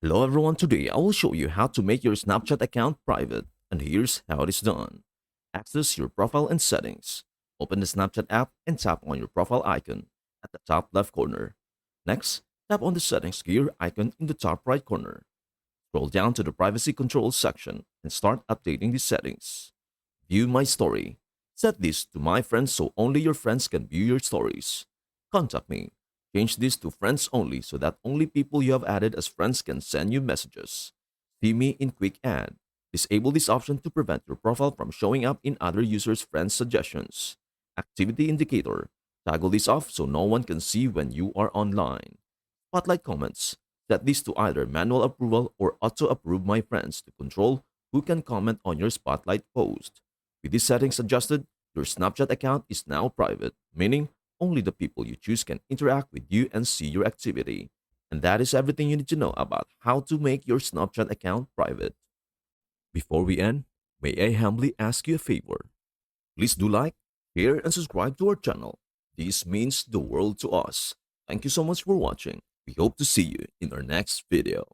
Hello everyone, today I will show you how to make your Snapchat account private, and here's how it is done. Access your profile and settings. Open the Snapchat app and tap on your profile icon at the top left corner. Next, tap on the settings gear icon in the top right corner. Scroll down to the privacy controls section and start updating the settings. View my story. Set this to my friends so only your friends can view your stories. Contact me. Change this to friends only so that only people you have added as friends can send you messages. See me in quick add. Disable this option to prevent your profile from showing up in other users' friends' suggestions. Activity indicator. Toggle this off so no one can see when you are online. Spotlight comments. Set this to either manual approval or auto approve my friends to control who can comment on your Spotlight post. With these settings adjusted, your Snapchat account is now private, meaning only the people you choose can interact with you and see your activity. And that is everything you need to know about how to make your Snapchat account private. Before we end, may I humbly ask you a favor? Please do like, share, and subscribe to our channel. This means the world to us. Thank you so much for watching. We hope to see you in our next video.